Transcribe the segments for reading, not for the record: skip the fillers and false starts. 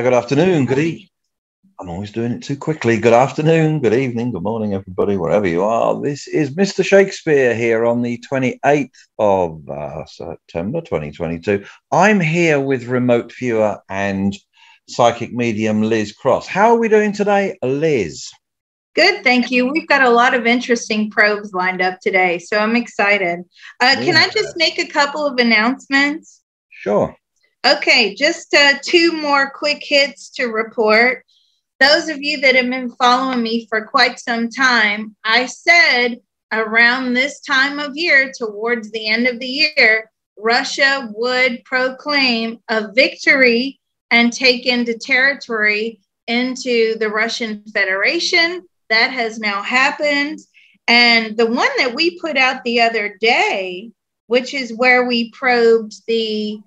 Good afternoon, good evening. I'm always doing it too quickly. Good afternoon, good evening, good morning, everybody, wherever you are. This is Mr. Shakespeare here on the 28th of September 2022. I'm here with remote viewer and psychic medium Liz Cross. How are we doing today, Liz? Good, thank you. We've got a lot of interesting probes lined up today, so I'm excited. Can I just make a couple of announcements? Sure. Okay, just two more quick hits to report. Those of you that have been following me for quite some time, I said around this time of year, towards the end of the year, Russia would proclaim a victory and take into territory into the Russian Federation. That has now happened. And the one that we put out the other day, which is where we probed the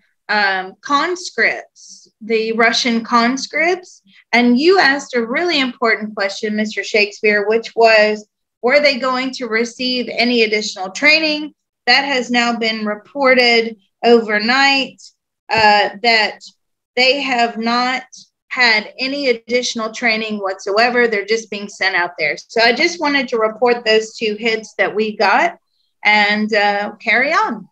conscripts, the Russian conscripts. And you asked a really important question, Mr. Shakespeare, which was, were they going to receive any additional training? That has now been reported overnight that they have not had any additional training whatsoever. They're just being sent out there. So I just wanted to report those two hits that we got and carry on.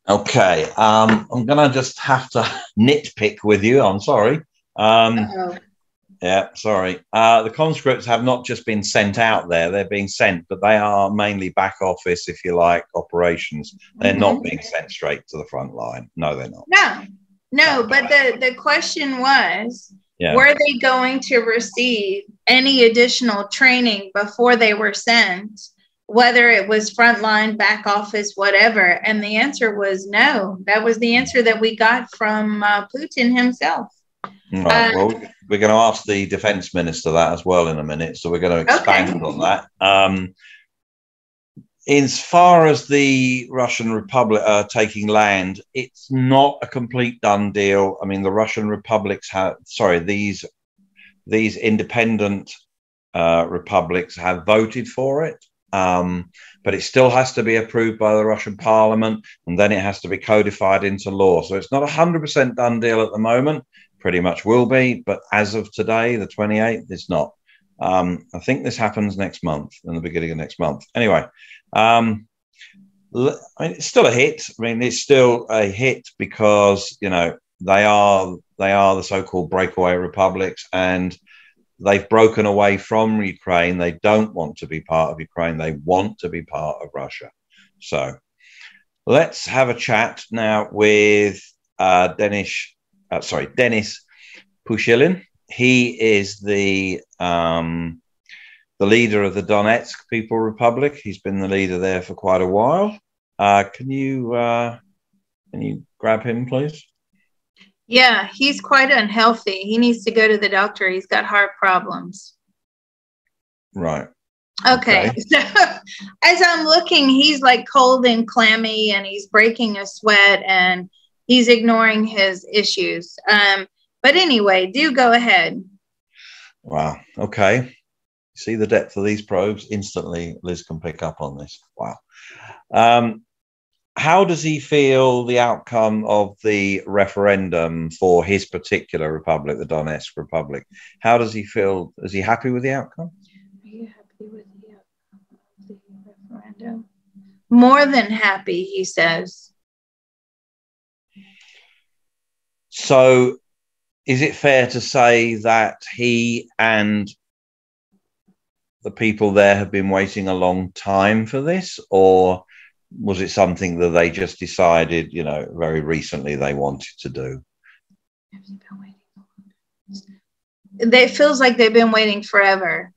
Okay, I'm going to just have to nitpick with you. I'm sorry. Yeah, sorry. The conscripts have not just been sent out there. They're being sent, but they are mainly back office, if you like, operations. They're not being sent straight to the front line. No, they're not. No, but the question was, were they going to receive any additional training before they were sent? Whether it was frontline, back office, whatever. And the answer was no. That was the answer that we got from Putin himself. Right. Well, we're going to ask the defense minister that as well in a minute. So we're going to expand on that. As far as the Russian Republic taking land, it's not a complete done deal. I mean, the Russian republics these independent republics have voted for it. But it still has to be approved by the Russian parliament, and then it has to be codified into law. So it's not a 100% done deal at the moment. Pretty much will be, but as of today, the 28th, it's not. I think this happens next month, in the beginning of next month. Anyway, I mean, it's still a hit. I mean, it's still a hit because, you know, they are the so-called breakaway republics, and they've broken away from Ukraine. They don't want to be part of Ukraine. They want to be part of Russia. So let's have a chat now with Denis Pushilin. He is the leader of the Donetsk People Republic. He's been the leader there for quite a while. Can you grab him, please? Yeah, he's quite unhealthy. He needs to go to the doctor. He's got heart problems. Right. Okay. So as I'm looking, he's like cold and clammy, and he's breaking a sweat, and he's ignoring his issues. But anyway, do go ahead. Wow. Okay. See the depth of these probes? Instantly, Liz can pick up on this. Wow. How does he feel the outcome of the referendum for his particular republic, the Donetsk Republic? How does he feel? Is he happy with the outcome? Are you happy with the outcome of the referendum? More than happy, he says. So is it fair to say that he and the people there have been waiting a long time for this, or was it something that they just decided, you know, very recently they wanted to do? It feels like they've been waiting forever.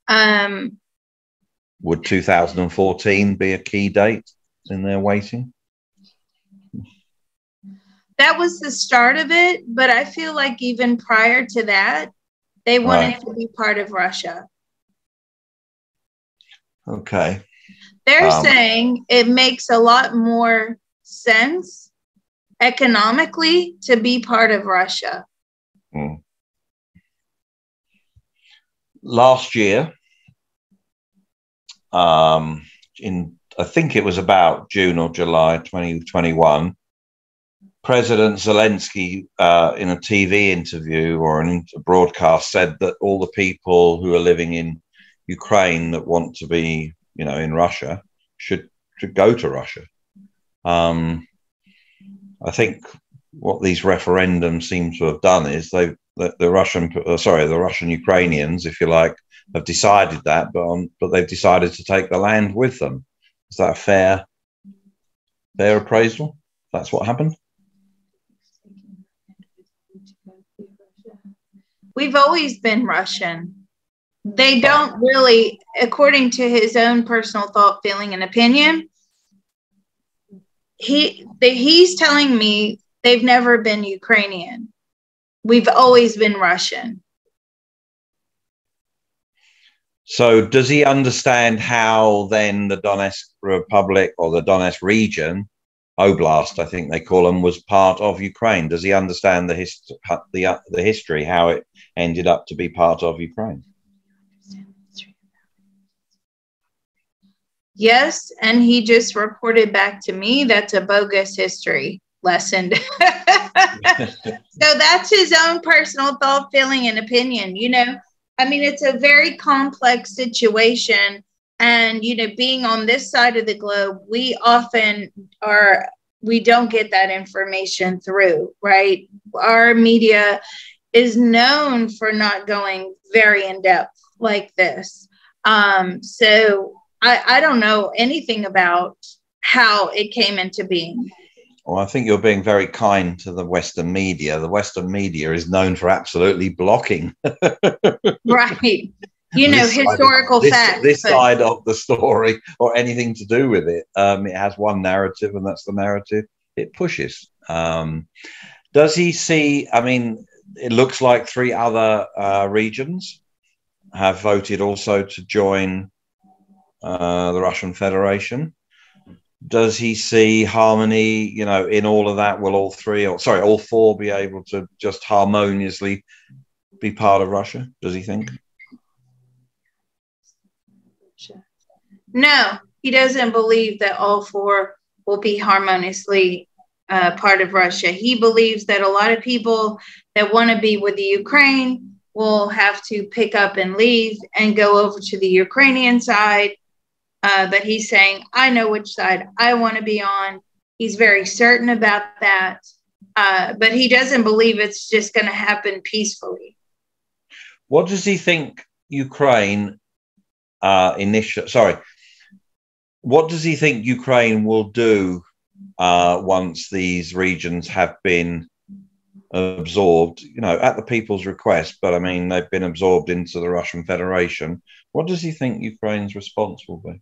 Would 2014 be a key date in their waiting? That was the start of it, but I feel like even prior to that, they wanted to be part of Russia. Okay. They're saying it makes a lot more sense economically to be part of Russia. Last year, I think it was about June or July 2021, President Zelensky, in a TV interview or a broadcast, said that all the people who are living in Ukraine that want to be, in Russia should go to Russia. I think what these referendums seem to have done is the Russian Ukrainians, if you like, have decided that, but they've decided to take the land with them. Is that a fair appraisal? That's what happened. We've always been Russian. They don't really, according to his own personal thought, feeling, and opinion, he's telling me they've never been Ukrainian. We've always been Russian. So does he understand how then the Donetsk Republic, or the Donetsk region, Oblast, I think they call them, was part of Ukraine? Does he understand the history, how it ended up to be part of Ukraine? Yes, and he just reported back to me that's a bogus history lesson. So that's his own personal thought, feeling, and opinion. I mean, it's a very complex situation. And, being on this side of the globe, we don't get that information through, right? Our media is known for not going very in depth like this. So I don't know anything about how it came into being. Well, I think you're being very kind to the Western media. The Western media is known for absolutely blocking. Right. Historical facts. This side of the story or anything to do with it. It has one narrative, and that's the narrative it pushes. Does he see, it looks like 3 other regions have voted also to join the Russian Federation. Does he see harmony, in all of that? Will all 4 be able to just harmoniously be part of Russia? Does he think? No, he doesn't believe that all 4 will be harmoniously part of Russia. He believes that a lot of people that want to be with the Ukraine will have to pick up and leave and go over to the Ukrainian side. But he's saying, I know which side I want to be on. He's very certain about that. But he doesn't believe it's just going to happen peacefully. What does he think Ukraine what does he think Ukraine will do once these regions have been absorbed, at the people's request, but they've been absorbed into the Russian Federation? What does he think Ukraine's response will be?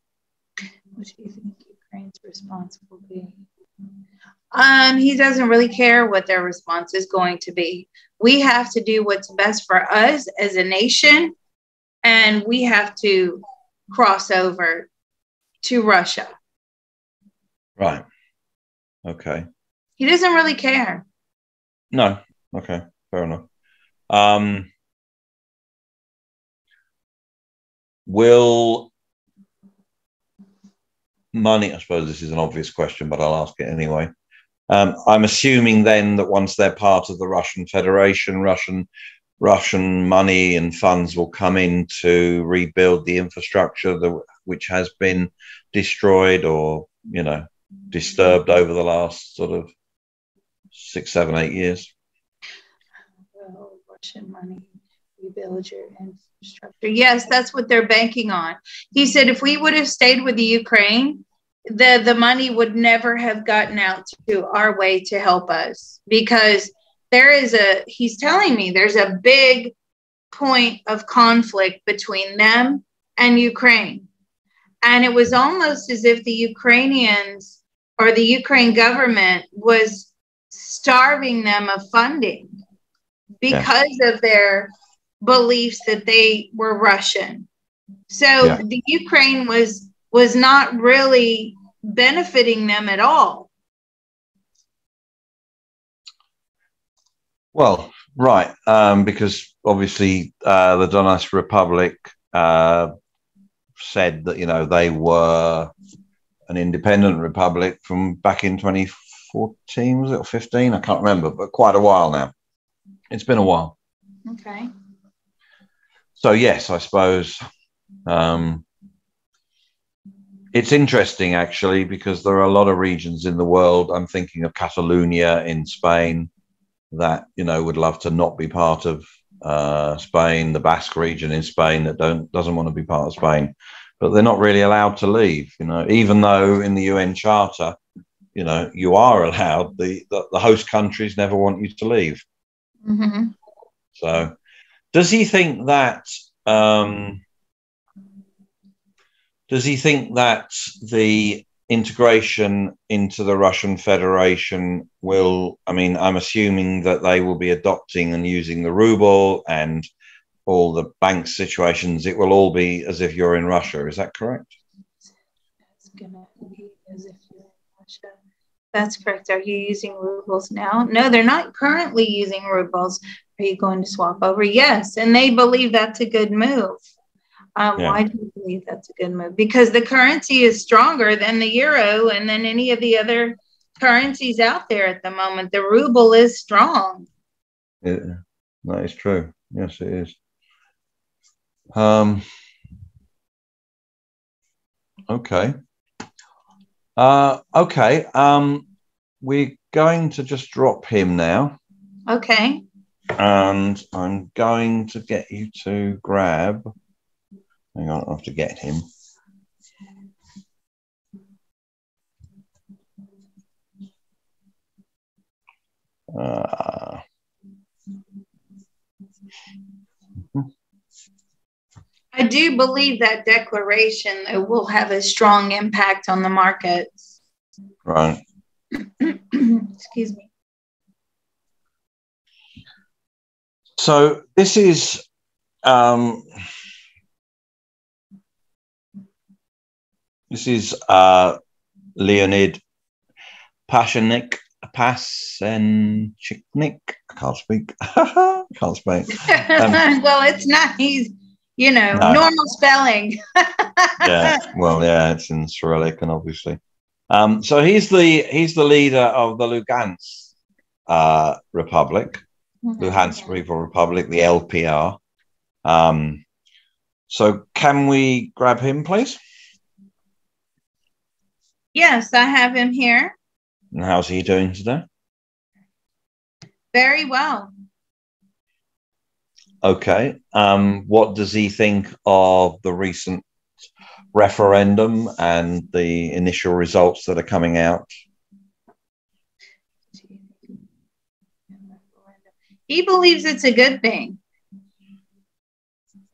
What do you think Ukraine's response will be? He doesn't really care what their response is going to be. We have to do what's best for us as a nation, and we have to cross over to Russia. Right. Okay. He doesn't really care. No. Okay. Fair enough. Will money, I suppose this is an obvious question, but I'll ask it anyway. I'm assuming then that once they're part of the Russian Federation, Russian money and funds will come in to rebuild the infrastructure which has been destroyed or, disturbed over the last sort of 6, 7, 8 years. Well, Russian money, rebuild your infrastructure. Yes, that's what they're banking on. He said if we would have stayed with the Ukraine, the money would never have gotten out to our way to help us, because he's telling me there's a big point of conflict between them and Ukraine. And it was almost as if the Ukrainians or the Ukraine government was starving them of funding because of their beliefs that they were Russian. So the Ukraine was not really benefiting them at all. Well, right, because obviously the Donetsk Republic said that, you know, they were an independent republic from back in 2014, was it, or 15? I can't remember, but quite a while now. It's been a while. Okay. So, yes, I suppose it's interesting, actually, because there are a lot of regions in the world. I'm thinking of Catalonia in Spain that, you know, would love to not be part of Spain, the Basque region in Spain that doesn't want to be part of Spain, but they're not really allowed to leave, you know, even though in the UN Charter, you know, you are allowed, the host countries never want you to leave. Mm-hmm. So does he think that the integration into the Russian Federation will, I mean, I'm assuming that they will be adopting and using the ruble and all the bank situations, it will all be as if you're in Russia. Is that correct? It's gonna be as if you're in Russia. That's correct. Are you using rubles now? No, they're not currently using rubles. Are you going to swap over? Yes, and they believe that's a good move. Why do you believe that's a good move? Because the currency is stronger than the euro and than any of the other currencies out there at the moment. The ruble is strong. Yeah, that is true. Yes, it is. Okay. Okay. We're going to just drop him now. Okay. And I'm going to get you to grab. Hang on, I have to get him. I do believe that declaration will have a strong impact on the markets. Right. Excuse me. So this is Leonid Pasenchik. I can't speak. Can't speak. Well, it's not. He's, you know, no. Normal spelling. Yeah. Well, yeah, it's in Cyrillic, and obviously. So he's the leader of the Lugansk Republic, Luhansk People Republic, the LPR. So can we grab him, please? Yes, I have him here. And how's he doing today? Very well. Okay. What does he think of the recent referendum and the initial results that are coming out? He believes it's a good thing.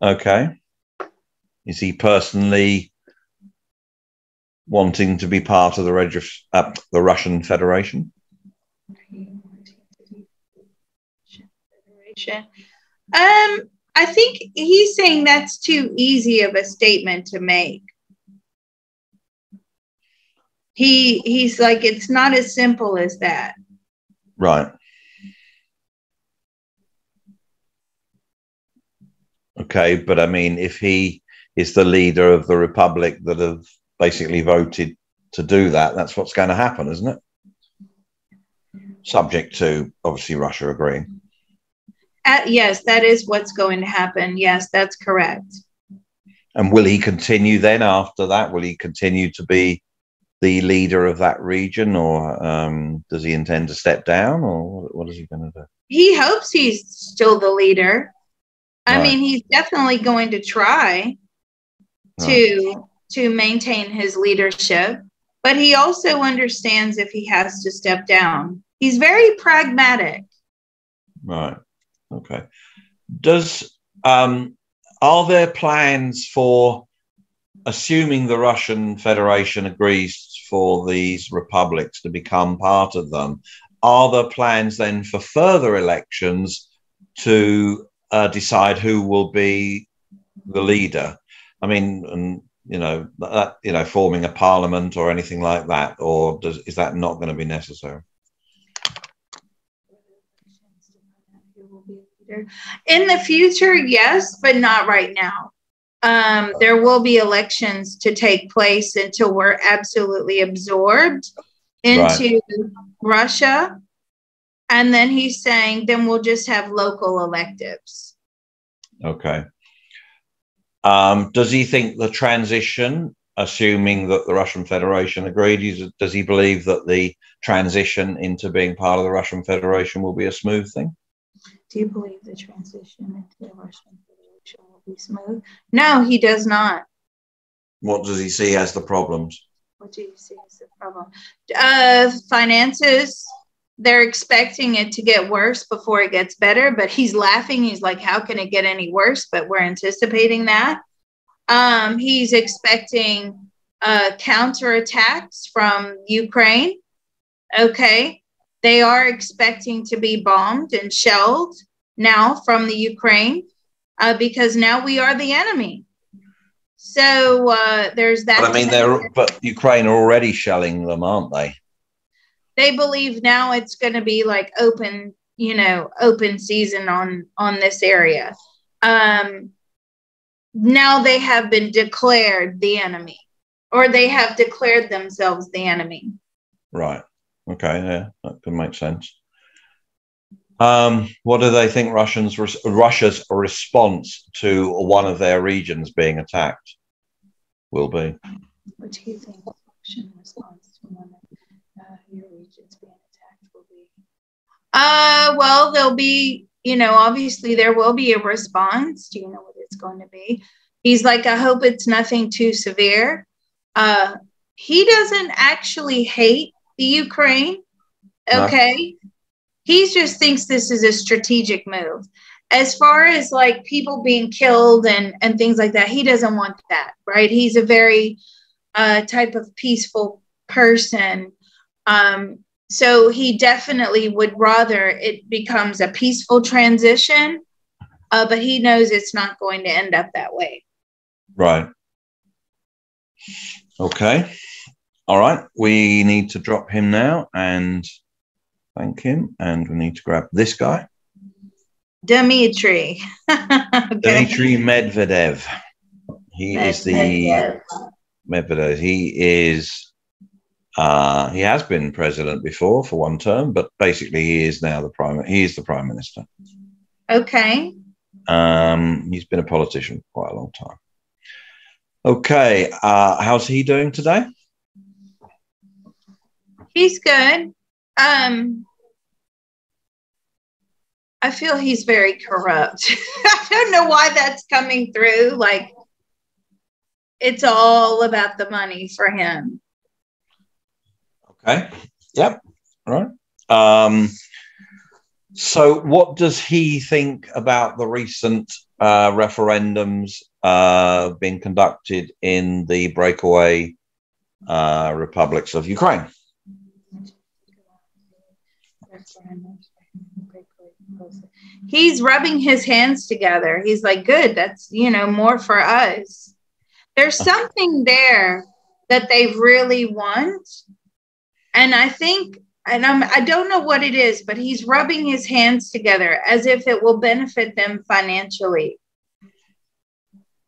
Okay. Is he personally wanting to be part of the Russian Federation? I think he's saying that's too easy of a statement to make. He's like, it's not as simple as that. Right. Okay, but I mean, if he is the leader of the republic that have basically voted to do that, that's what's going to happen, isn't it? Subject to, obviously, Russia agreeing. Yes, that is what's going to happen. Yes, that's correct. And will he continue then after that? Will he continue to be the leader of that region, or does he intend to step down, or what is he going to do? He hopes he's still the leader. Right. I mean, he's definitely going to try to maintain his leadership, but he also understands if he has to step down. He's very pragmatic. Right. Okay. Are there plans for, assuming the Russian Federation agrees for these republics to become part of them, are there plans then for further elections to decide who will be the leader? I mean, and forming a parliament or anything like that, or is that not going to be necessary? He will be a leader. In the future, yes, but not right now. There will be elections to take place until we're absolutely absorbed into Russia. And then he's saying, then we'll just have local electives. Okay. Does he think the transition, assuming that the Russian Federation agreed, does he believe that the transition into being part of the Russian Federation will be a smooth thing? Do you believe the transition into the Russian Federation will be smooth? No, he does not. What does he see as the problems? What do you see as the problem? Finances. They're expecting it to get worse before it gets better, but he's laughing. He's like, how can it get any worse? But we're anticipating that. He's expecting counterattacks from Ukraine. Okay. They are expecting to be bombed and shelled now from the Ukraine because now we are the enemy. So there's that. But I mean, but Ukraine are already shelling them, aren't they? They believe now it's going to be like open season on this area. Now they have been declared the enemy, or they have declared themselves the enemy. Right. Okay. Yeah, that could make sense. What do they think Russia's response to one of their regions being attacked will be? What do you think Russian response to one of your regions being attacked will be? Well, there'll be, obviously there will be a response. Do you know what it's going to be? He's like, I hope it's nothing too severe. He doesn't actually hate the Ukraine. Okay. No. He just thinks this is a strategic move. As far as like people being killed and things like that, he doesn't want that, right? He's a very type of peaceful person. So he definitely would rather it becomes a peaceful transition, but he knows it's not going to end up that way. Right. Okay. All right. We need to drop him now and thank him. And we need to grab this guy. Dmitry. Dmitry Medvedev. He is the Medvedev. He is he has been president before for one term, but basically he is now the prime minister. Okay. He's been a politician for quite a long time. Okay. How's he doing today? He's good. I feel he's very corrupt. I don't know why that's coming through. Like, it's all about the money for him. Okay. Yep. All right. So what does he think about the recent referendums being conducted in the breakaway republics of Ukraine? He's rubbing his hands together. He's like, good, that's, more for us. There's something there that they really want. And I think, I don't know what it is, but he's rubbing his hands together as if it will benefit them financially.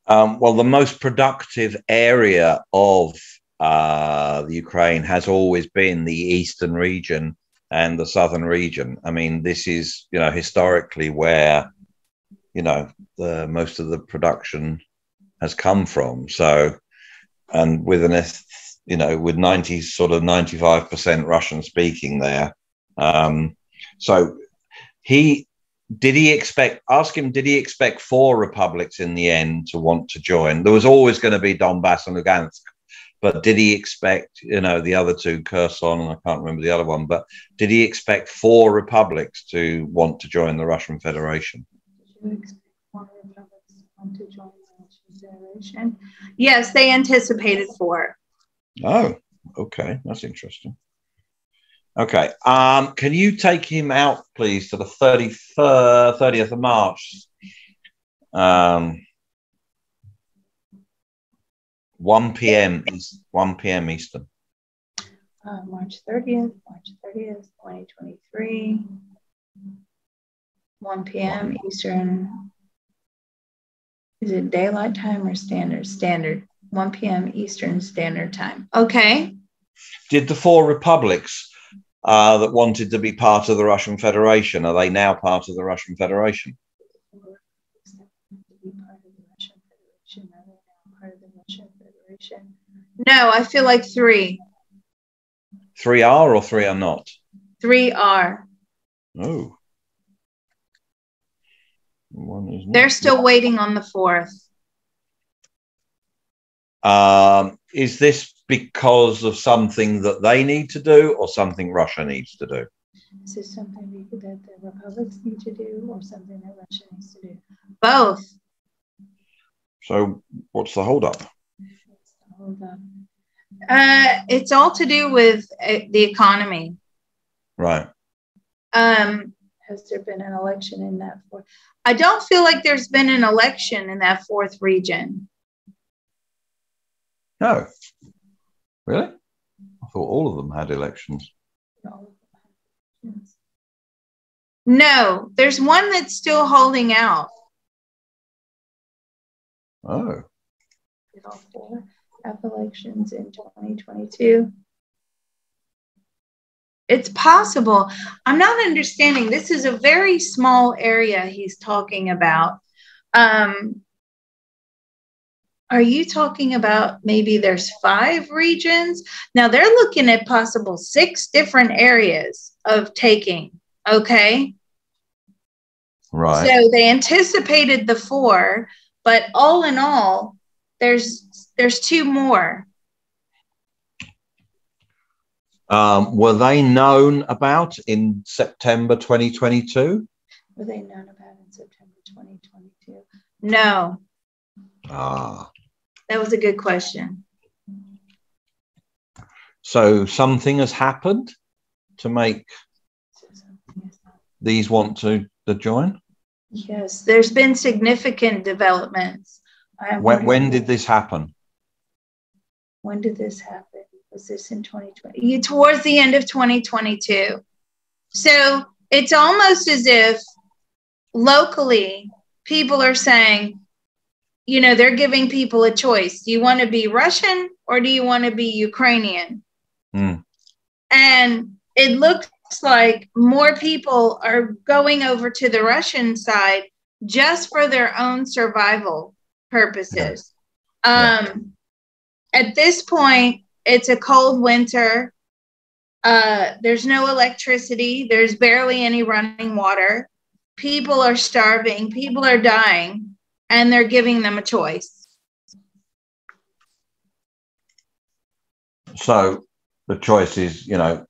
Well, the most productive area of the Ukraine has always been the eastern region and the southern region. I mean, this is, historically where, the most of the production has come from. So, and with with 95% Russian speaking there. So did he expect 4 republics in the end to want to join? There was always going to be Donbass and Lugansk. But did he expect, the other 2, Kherson, and I can't remember the other one, but did he expect 4 republics to want to join the Russian Federation? Did you expect 4 republics to want to join the Russian Federation? Yes, they anticipated 4. Oh, okay. That's interesting. Okay. Can you take him out, please, to the 30th of March? 1 p.m. Eastern. March 30th, 2023. 1 p.m. Eastern. Is it daylight time or standard? Standard. 1 p.m. Eastern Standard Time. Okay. Did the 4 republics that wanted to be part of the Russian Federation, are they now part of the Russian Federation? No, I feel like 3. 3 are or 3 are not? 3 are. Oh. One is not. They're still waiting on the 4th. Is this because of something that they need to do or something Russia needs to do? Is this something that the republics need to do or something that Russia needs to do? Both. So what's the holdup? It's all to do with the economy. Right. Has there been an election in that 4th? I don't feel like there's been an election in that 4th region. No. Really? I thought all of them had elections. No, there's one that's still holding out. Oh. Did all 4 have elections in 2022? It's possible. I'm not understanding. This is a very small area he's talking about. Are you talking about maybe there's 5 regions? Now they're looking at possible 6 different areas of taking. Okay. Right. So they anticipated the 4, but all in all, there's 2 more. Were they known about in September 2022? Were they known about in September 2022? No. Ah. That was a good question. So something has happened to make these want to join? Yes, there's been significant developments. When did this happen? When did this happen? Was this in 2020? Towards the end of 2022. So it's almost as if locally people are saying, you know, they're giving people a choice. Do you want to be Russian or do you want to be Ukrainian? Mm. And it looks like more people are going over to the Russian side just for their own survival purposes. Yeah. At this point, it's a cold winter. There's no electricity. There's barely any running water. People are starving. People are dying. And they're giving them a choice. So the choice is, you know,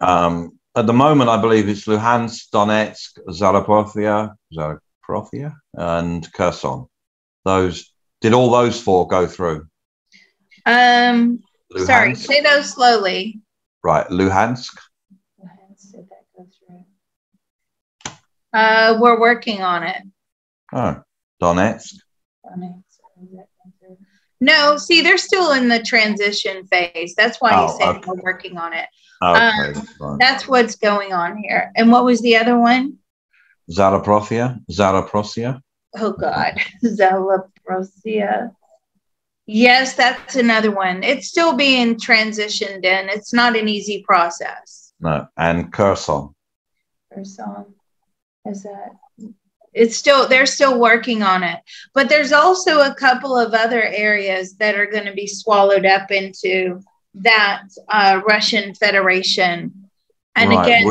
at the moment, I believe it's Luhansk, Donetsk, Zaporozhye, and Kherson. Did all those 4 go through? Sorry, say those slowly. Right, Luhansk. Luhansk, did that go through? We're working on it. Oh, Donetsk. No, see, they're still in the transition phase. That's why he's saying we're working on it. Okay, that's what's going on here. And what was the other one? Zaporozhye. Oh, God. Zaporozhye. Yes, that's another one. It's still being transitioned in. It's not an easy process. No, and Kherson. Kherson. Is that? They're still working on it. But there's also a couple of other areas that are going to be swallowed up into that Russian Federation. And right. again,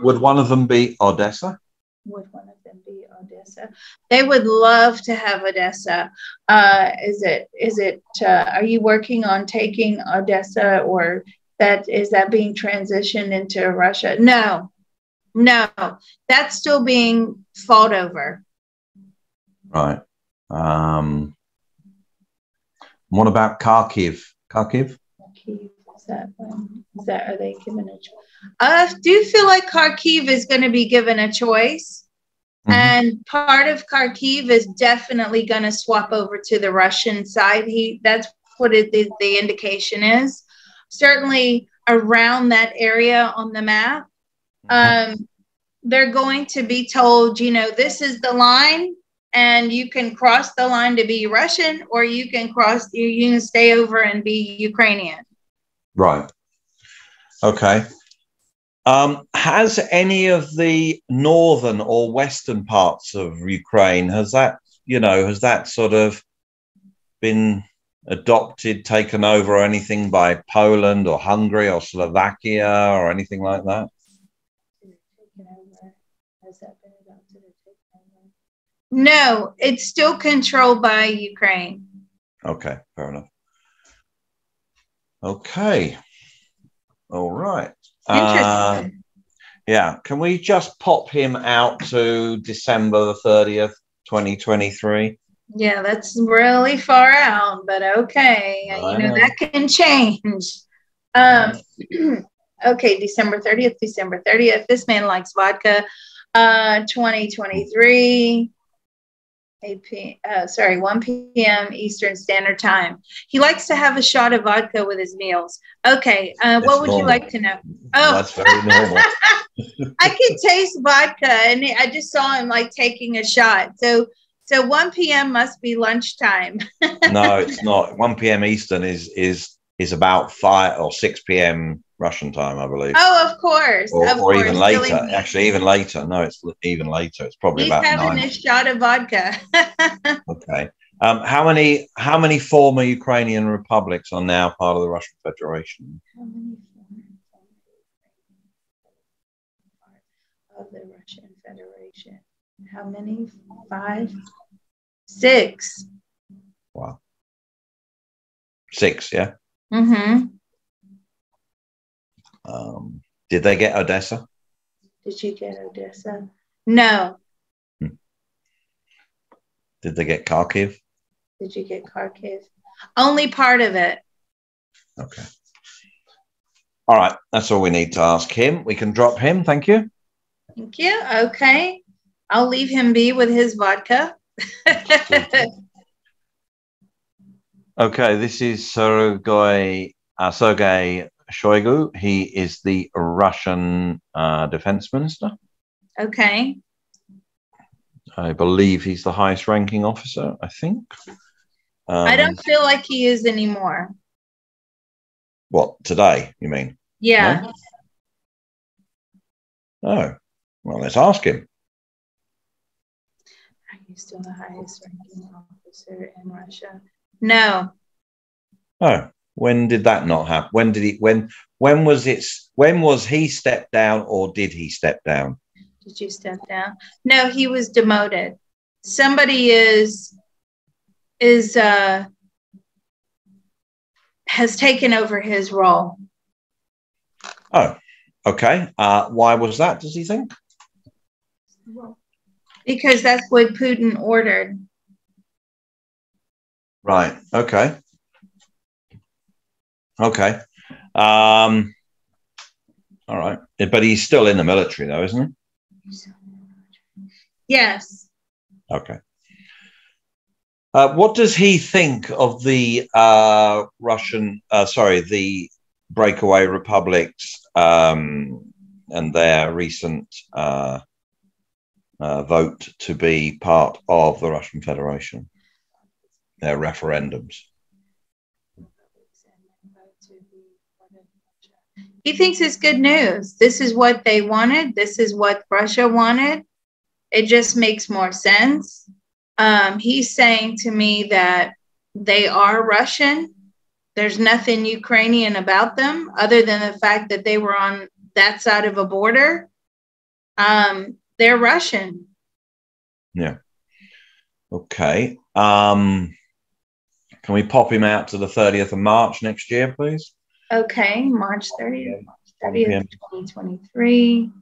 would one of them be Odessa? Would one of them be Odessa? They would love to have Odessa. Is it? Are you working on taking Odessa, or is that being transitioned into Russia? No, that's still being fought over. Right. What about Kharkiv? Kharkiv, is that one? Are they given a choice? I do feel like Kharkiv is going to be given a choice. Mm-hmm. And part of Kharkiv is definitely going to swap over to the Russian side. That's what the indication is. Certainly around that area on the map. Mm-hmm. they're going to be told, you know, this is the line, and you can cross the line to be Russian, or you can stay over and be Ukrainian. Right. Okay. Has any of the northern or western parts of Ukraine, has that sort of been adopted, taken over, or anything by Poland or Hungary or Slovakia or anything like that? No, it's still controlled by Ukraine. Okay, fair enough. Okay. All right. Interesting. Yeah. Can we just pop him out to December the 30th, 2023? Yeah, that's really far out, but okay. I You know, know. that can change. Okay, December 30th. This man likes vodka. 2023. 1 p.m. Eastern Standard Time. He likes to have a shot of vodka with his meals. Okay, what would you like to know? Oh, that's very normal. I could taste vodka, and I just saw him like taking a shot. So 1 p.m. must be lunchtime. No, it's not. 1 p.m. Eastern is about 5 or 6 p.m. Russian time, I believe. Oh, of course. Or even later. Actually, even later. No, it's even later. It's probably about 9. He's having a shot of vodka. Okay. How many former Ukrainian republics are now part of the Russian Federation? How many of the Russian Federation? How many? 5, 6. Wow. 6, yeah. Mm-hmm. Did they get Odessa? Did you get Odessa? No. Did they get Kharkiv? Did you get Kharkiv? Only part of it. Okay. All right. That's all we need to ask him. We can drop him. Thank you. Thank you. Okay. I'll leave him be with his vodka. Okay. This is Sergei Shoigu. He is the Russian defense minister. Okay. I believe he's the highest ranking officer, I think. I don't feel like he is anymore. What, today, you mean? Yeah. No? Oh, well, let's ask him. Are you still the highest ranking officer in Russia? No. Oh, when did that not happen? When was he stepped down, or did he step down? Did you step down? No, he was demoted. Somebody has taken over his role. Oh, okay. Why was that, does he think? Because that's what Putin ordered. Right. Okay. Okay. All right. But he's still in the military, though, isn't he? Yes. Okay. What does he think of the the breakaway republics and their recent vote to be part of the Russian Federation, their referendums? He thinks it's good news. This is what they wanted. This is what Russia wanted. It just makes more sense. He's saying to me that they are Russian. There's nothing Ukrainian about them other than the fact that they were on that side of a border. They're Russian. Yeah. Okay. Can we pop him out to the 30th of March next year, please? Okay, March 30th, 2023,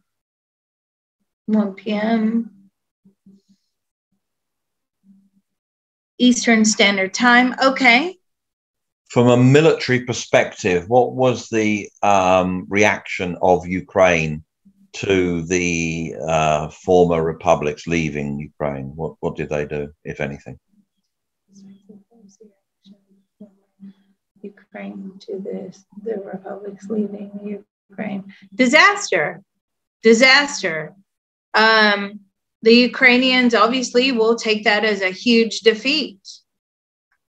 1 p.m. Eastern Standard Time. Okay. From a military perspective, what was the reaction of Ukraine to the former republics leaving Ukraine? What did they do, if anything? Ukraine to the republics leaving Ukraine. Disaster. The Ukrainians obviously will take that as a huge defeat.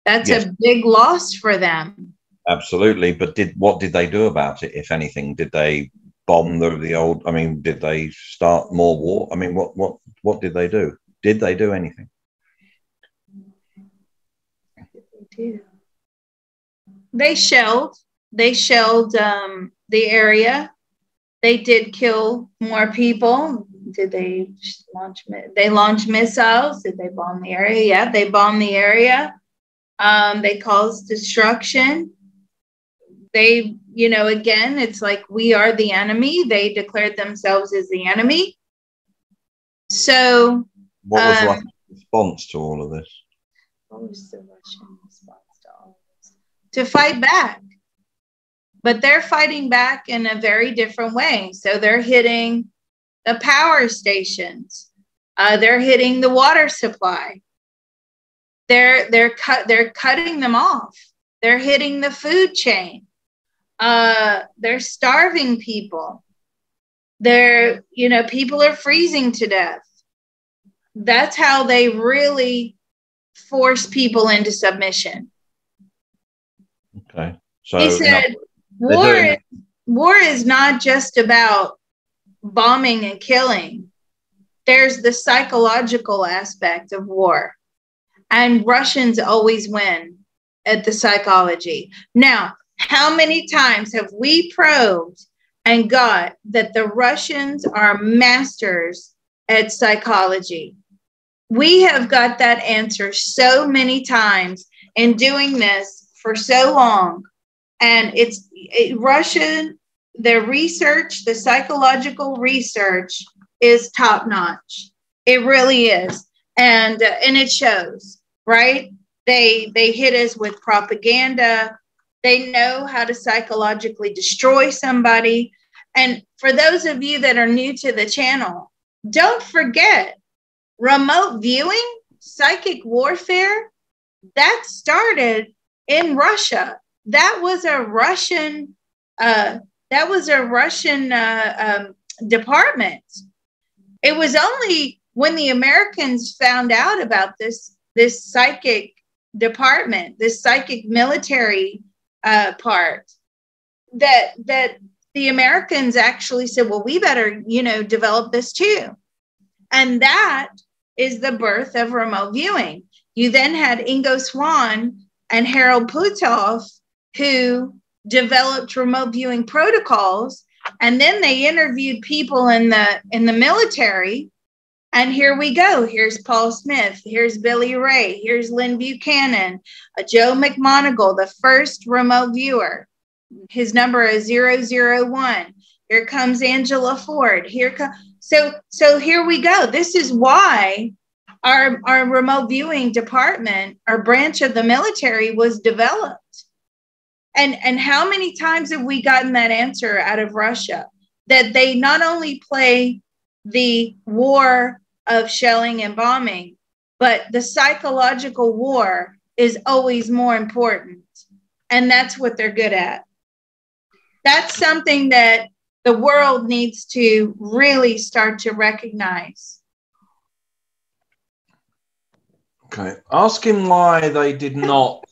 That's a big loss for them. Absolutely. But what did they do about it, if anything? Did they bomb the old? I mean, did they start more war? I mean, what did they do? Did they do anything? They shelled the area. They did kill more people. Did they launch missiles? Did they bomb the area? Yeah, they bombed the area. They caused destruction. They, again, it's like we are the enemy. They declared themselves as the enemy. So what was Russia's response to all of this? What was the Russian response to all of this? To fight back. But they're fighting back in a very different way. So they're hitting the power stations. They're hitting the water supply. They're cutting them off. They're hitting the food chain. They're starving people. People are freezing to death. That's how they really force people into submission. Okay. So he said, war is not just about bombing and killing. There's the psychological aspect of war. And Russians always win at the psychology. Now, how many times have we probed and got that the Russians are masters at psychology? We have got that answer so many times in doing this for so long. And Russian, the research, the psychological research is top notch. It really is. And it shows, right? They hit us with propaganda. They know how to psychologically destroy somebody. And for those of you that are new to the channel, don't forget, remote viewing, psychic warfare, that started in Russia. That was a Russian department. It was only when the Americans found out about this psychic department, this psychic military part, that the Americans actually said, well, we better, develop this too. And that is the birth of remote viewing. You then had Ingo Swann and Harold Puthoff, who developed remote viewing protocols. And then they interviewed people in the military. And here we go. Here's Paul Smith. Here's Billy Ray. Here's Lynn Buchanan, Joe McMoneagle, the first remote viewer. His number is 001. Here comes Angela Ford. So here we go. This is why our remote viewing department, our branch of the military, was developed. And how many times have we gotten that answer out of Russia? That they not only play the war of shelling and bombing, but the psychological war is always more important. And that's what they're good at. That's something that the world needs to really start to recognize. Okay. Ask him why they did not,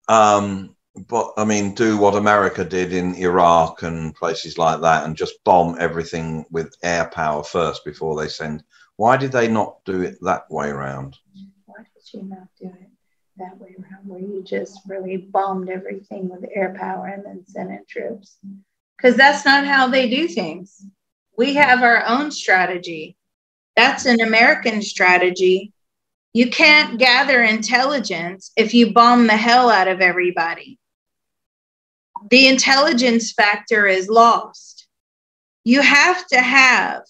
do what America did in Iraq and places like that and just bomb everything with air power first before they send. Why did they not do it that way around? Why did you not do it that way around, where you just really bombed everything with air power and then sent in troops? Because that's not how they do things. We have our own strategy. That's an American strategy. You can't gather intelligence if you bomb the hell out of everybody. The intelligence factor is lost. You have to have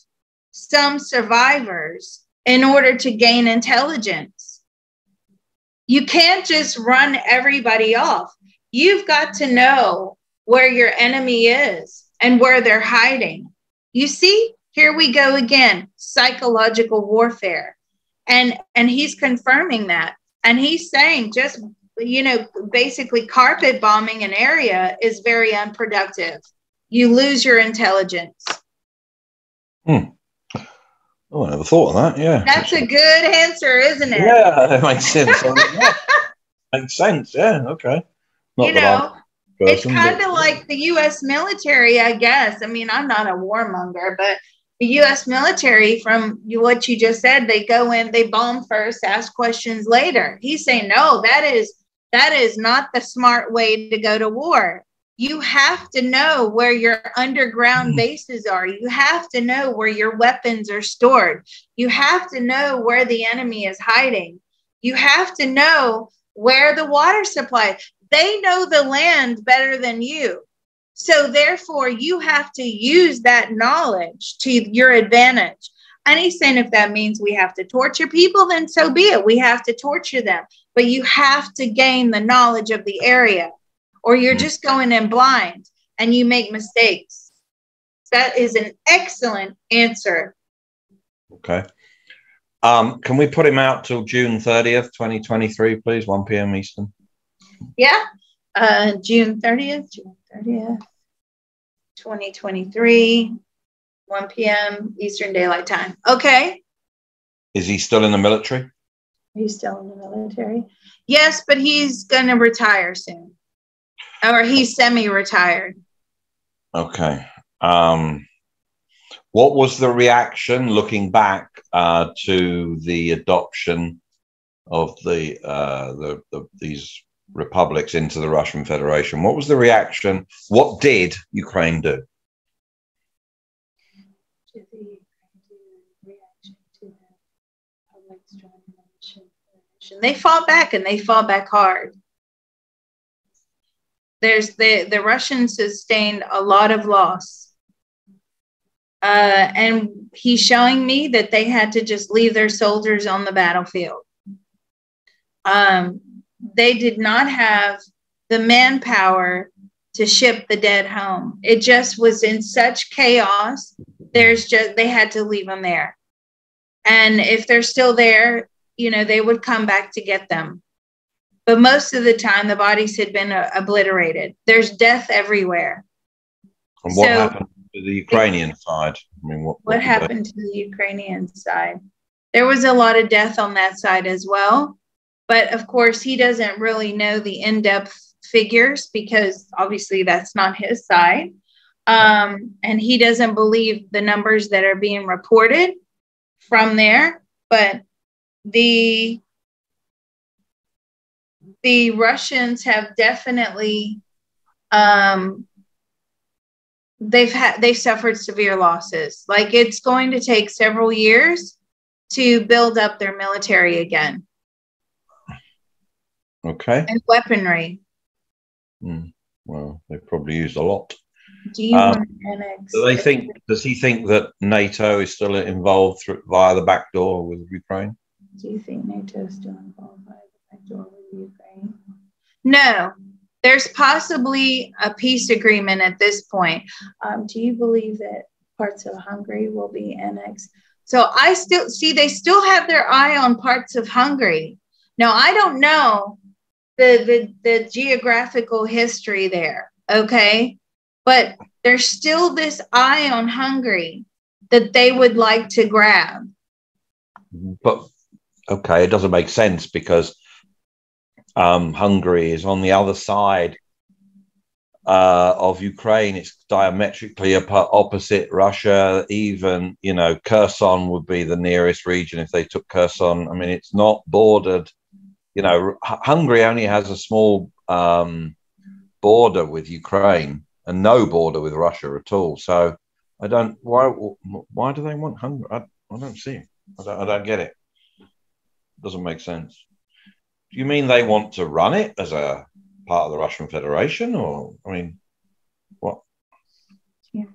some survivors in order to gain intelligence. You can't just run everybody off. You've got to know where your enemy is and where they're hiding. You see, here we go again, psychological warfare. And he's confirming that. And he's saying just, basically carpet bombing an area is very unproductive. You lose your intelligence. Oh, I never thought of that. Yeah. That's a good answer, isn't it? Yeah, that makes sense. Yeah. Makes sense. Yeah. Okay. Not You that I'm know, a it's person, kind but of like the U.S. military, I guess. I mean, I'm not a warmonger, but the U.S. military, from what you just said, they go in, they bomb first, ask questions later. He's saying, no, that is not the smart way to go to war. You have to know where your underground bases are. You have to know where your weapons are stored. You have to know where the enemy is hiding. You have to know where the water supply. They know the land better than you. So therefore, you have to use that knowledge to your advantage. And he's saying if that means we have to torture people, then so be it. We have to torture them. But you have to gain the knowledge of the area, or you're just going in blind and you make mistakes. That is an excellent answer. okay. Can we put him out till June 30th, 2023, please? 1 p.m. Eastern. Yeah. June 30th, 2023, 1 p.m. Eastern Daylight Time. Okay. Is he still in the military? He's still in the military. Yes, but he's going to retire soon. Or he's semi-retired. Okay. What was the reaction looking back to the adoption of these republics into the Russian Federation? What was the reaction? What did Ukraine do? They fought back, and they fought back hard. There's the Russians sustained a lot of loss. And he's showing me that they had to just leave their soldiers on the battlefield. They did not have the manpower to ship the dead home. It just was in such chaos. They had to leave them there. And if they're still there, they would come back to get them. But most of the time, the bodies had been obliterated. There's death everywhere. And what happened to the Ukrainian side? I mean, what happened to the Ukrainian side? There was a lot of death on that side as well. But of course, he doesn't really know the in-depth figures because obviously that's not his side. And he doesn't believe the numbers that are being reported from there. But the Russians have definitely they've suffered severe losses. Like, it's going to take several years to build up their military again. Okay. And weaponry. Well, they've probably used a lot. Do you want to annex? Does he think that NATO is still involved via the back door with Ukraine? Do you think NATO is still involved via the back door with Ukraine? No. There's possibly a peace agreement at this point. Do you believe that parts of Hungary will be annexed? So I still see they still have their eye on parts of Hungary. Now, I don't know the geographical history there, okay? But there's still this eye on Hungary that they would like to grab. But, okay, it doesn't make sense because Hungary is on the other side of Ukraine. It's diametrically opposite Russia. Even, Kherson would be the nearest region if they took Kherson. I mean, it's not bordered. Hungary only has a small border with Ukraine and no border with Russia at all. So I don't. Why do they want Hungary? I don't see it. I don't get it. It doesn't make sense. Do you mean they want to run it as a part of the Russian Federation, or what? You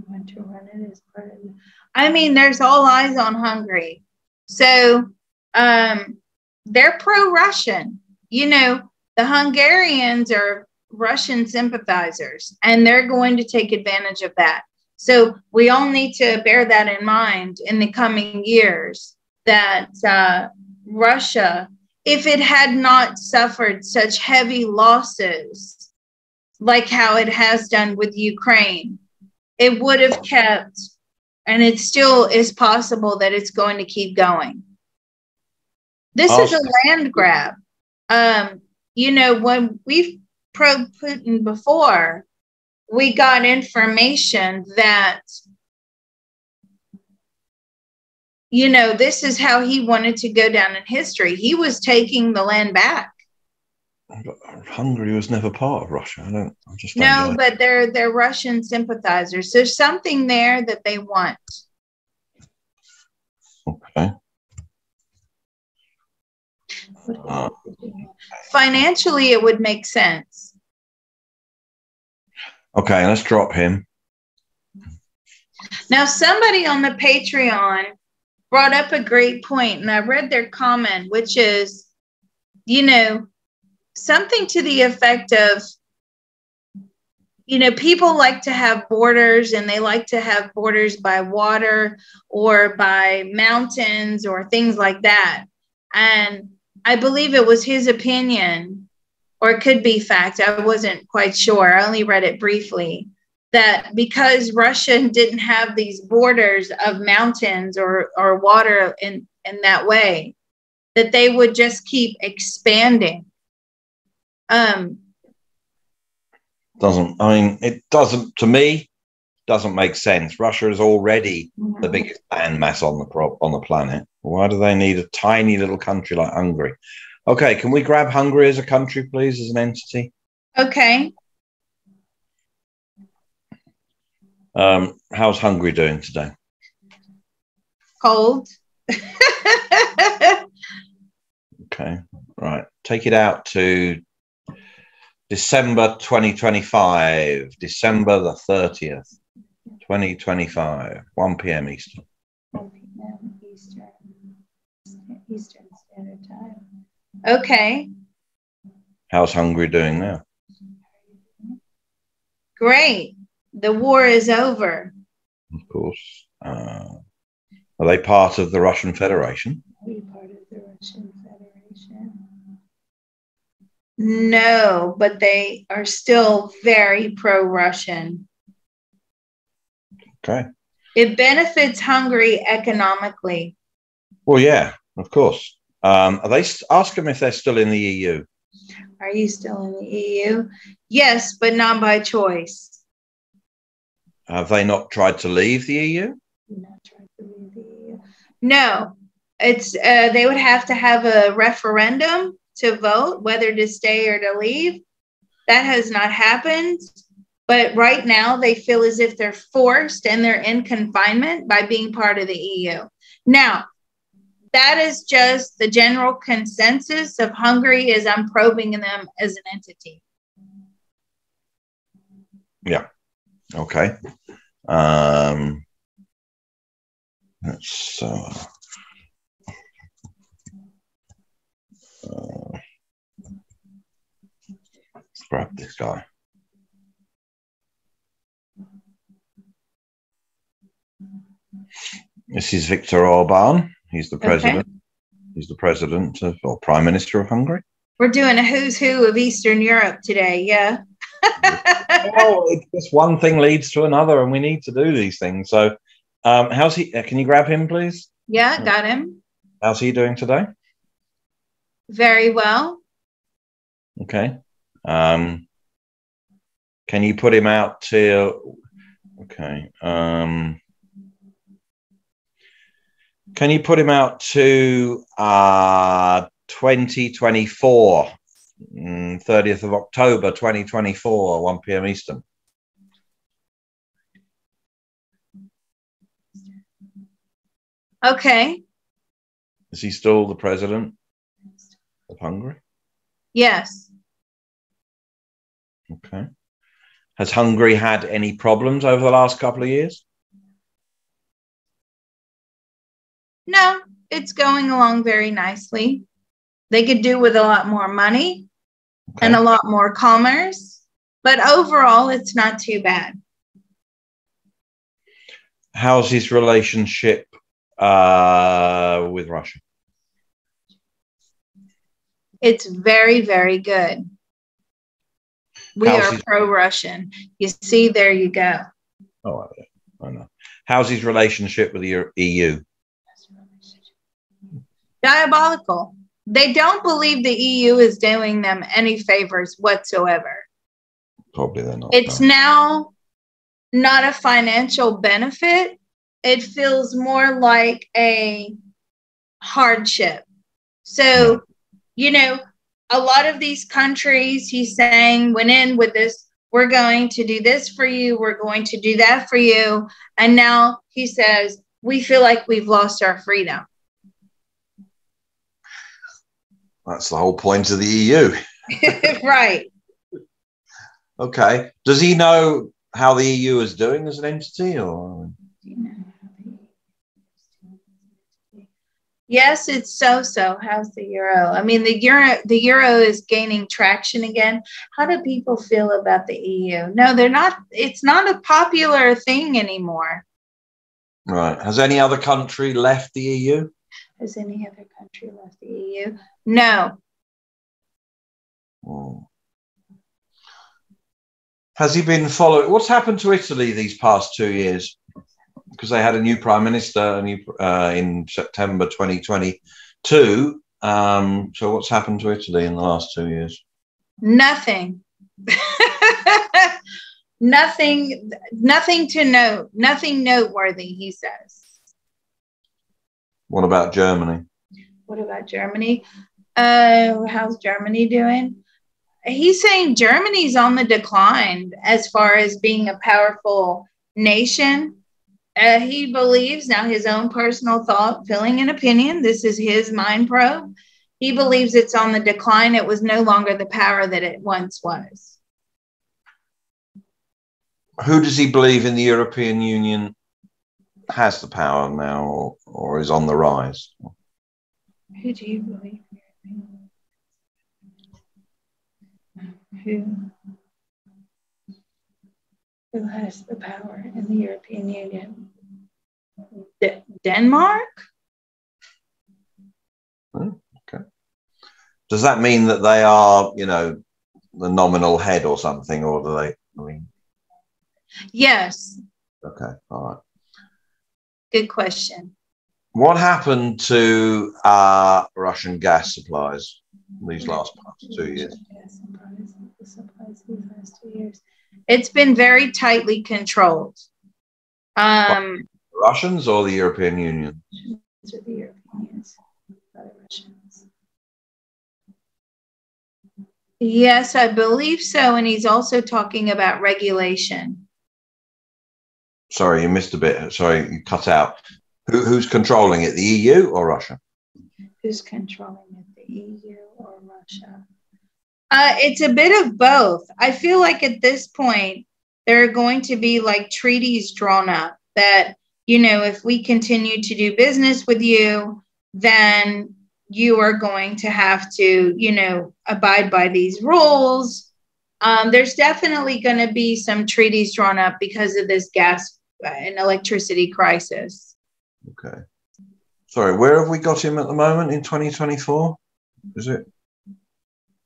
want to run it as part of it? I mean, there's all eyes on Hungary, so they're pro-Russian. The Hungarians are Russian sympathizers, and they're going to take advantage of that. So we all need to bear that in mind in the coming years. That Russia, if it had not suffered such heavy losses like how it has done with Ukraine, it would have kept and it still is possible that it's going to keep going. This is a land grab. You know, when we've probed Putin before, we got information that, you know, this is how he wanted to go down in history. He was taking the land back. Hungary was never part of Russia. No, but they're Russian sympathizers. There's something there that they want. Okay. Financially, it would make sense. Okay, let's drop him. Now, somebody on the Patreon brought up a great point, and I read their comment, which is, you know, something to the effect of, you know, people like to have borders, and they like to have borders by water or by mountains or things like that. And I believe it was his opinion, or it could be fact, I wasn't quite sure, I only read it briefly, that because Russia didn't have these borders of mountains or water in that way, that they would just keep expanding. It doesn't, to me, doesn't make sense. Russia is already the biggest land mass on the planet. Why do they need a tiny little country like Hungary? Okay, can we grab Hungary as a country, please, as an entity? Okay. How's Hungary doing today? Cold. Okay, right. Take it out to December 2025, December the 30th, 2025, 1 p.m. Eastern. 1 p.m. Eastern Standard Time. Okay. How's Hungary doing now? Great. The war is over. Of course. Are they part of the Russian Federation? Are we part of the Russian Federation? No, but they are still very pro-Russian. Okay. It benefits Hungary economically. Well, yeah, of course. Ask them if they're still in the EU. Are you still in the EU? Yes, but not by choice. Have they not tried to leave the EU? Not tried to leave the EU. No, it's they would have to have a referendum to vote whether to stay or to leave. That has not happened. But right now they feel as if they're forced and they're in confinement by being part of the EU. Now, that is just the general consensus of Hungary as I'm probing them as an entity. Yeah. Okay. Let's grab this guy. This is Viktor Orban. He's the president. Okay. He's the president of, or prime minister of Hungary. We're doing a who's who of Eastern Europe today. Yeah. Well, just one thing leads to another, and we need to do these things. So, how's he? Can you grab him, please? Yeah, got him. How's he doing today? Very well. Okay. Can you put him out to? Okay. Can you put him out to 2024, 30th of October, 2024, 1 p.m. Eastern? Okay. Is he still the president of Hungary? Yes. Okay. Has Hungary had any problems over the last couple of years? No, it's going along very nicely. They could do with a lot more money and a lot more commerce, but overall, it's not too bad. How's his relationship with Russia? It's very, very good. We are pro-Russian. You see, there you go. Oh, I know. How's his relationship with the EU? Diabolical. They don't believe the EU is doing them any favors whatsoever. Probably they're not. It's now not a financial benefit. It feels more like a hardship. So, you know, a lot of these countries, he's saying, went in with this, we're going to do this for you, we're going to do that for you. And now he says, we feel like we've lost our freedom. That's the whole point of the EU. Right. Okay. Does he know how the EU is doing as an entity, or? Yes, it's so. How's the euro? I mean, the euro is gaining traction again. How do people feel about the EU? No, they're not. It's not a popular thing anymore. Right. Has any other country left the EU? Has any other country left the EU? No. Oh. Has he been following? What's happened to Italy these past 2 years? Because they had a new prime minister in September 2022. So what's happened to Italy in the last 2 years? Nothing. Nothing to note. Nothing noteworthy, he says. What about Germany? What about Germany? How's Germany doing? He's saying Germany's on the decline as far as being a powerful nation. He believes, now his own personal thought, feeling, and opinion, this is his mind probe. He believes it's on the decline. It was no longer the power that it once was. Who does he believe in the European Union has the power now, or is on the rise? Who do you believe? Who has the power in the European Union? Denmark? Okay. Does that mean that they are, the nominal head or something, or do they? I mean, yes. Okay. All right. Good question. What happened to Russian gas supplies these last 2 years? It's been very tightly controlled. Russians or the European Union? The Europeans, not the Russians. Yes, I believe so. And he's also talking about regulation. Sorry, you missed a bit. Sorry, you cut out. Who's controlling it, the EU or Russia? Who's controlling it, the EU or Russia? It's a bit of both. I feel like at this point, there are going to be like treaties drawn up that, if we continue to do business with you, then you are going to have to, abide by these rules. There's definitely going to be some treaties drawn up because of this gas and electricity crisis. Okay. Sorry, where have we got him at the moment in 2024? Is it?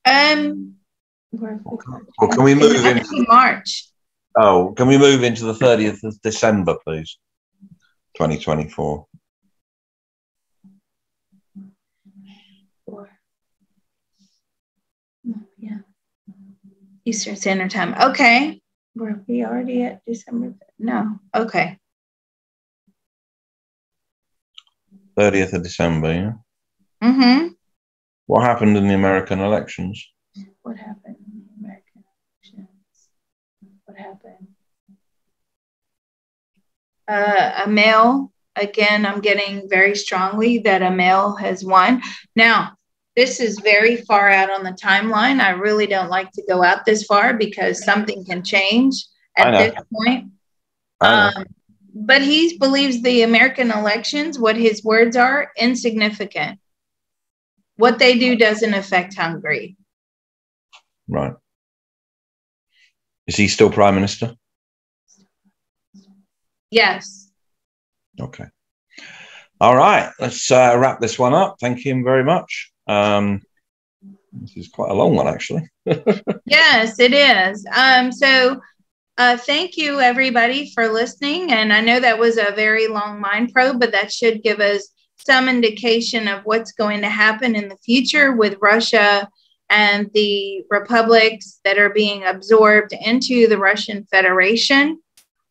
Or can we move into March? Oh, can we move into the 30th of December, please? 2024. Yeah. Eastern Standard Time. Okay. Were we already at December? No. Okay. 30th of December, yeah? Mm-hmm. What happened in the American elections? What happened in the American elections? What happened? A male, again, I'm getting very strongly that a male has won. Now, this is very far out on the timeline. I really don't like to go out this far because something can change at this point. But he believes the American elections, what his words are, insignificant. What they do doesn't affect Hungary. Right. Is he still prime minister? Yes. Okay. All right. Let's wrap this one up. Thank you very much. This is quite a long one, actually. Yes, it is. So Thank you, everybody, for listening. And I know that was a very long mind probe, but that should give us some indication of what's going to happen in the future with Russia and the republics that are being absorbed into the Russian Federation.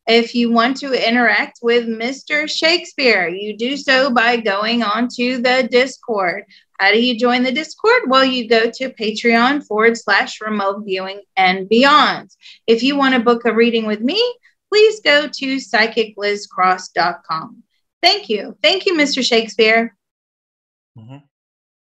If you want to interact with Mr. Shakespeare, you do so by going on to the Discord. How do you join the Discord? Well, you go to Patreon/remote viewing and beyond. If you want to book a reading with me, please go to psychiclizcross.com. Thank you. Thank you, Mr. Shakespeare. Mm-hmm.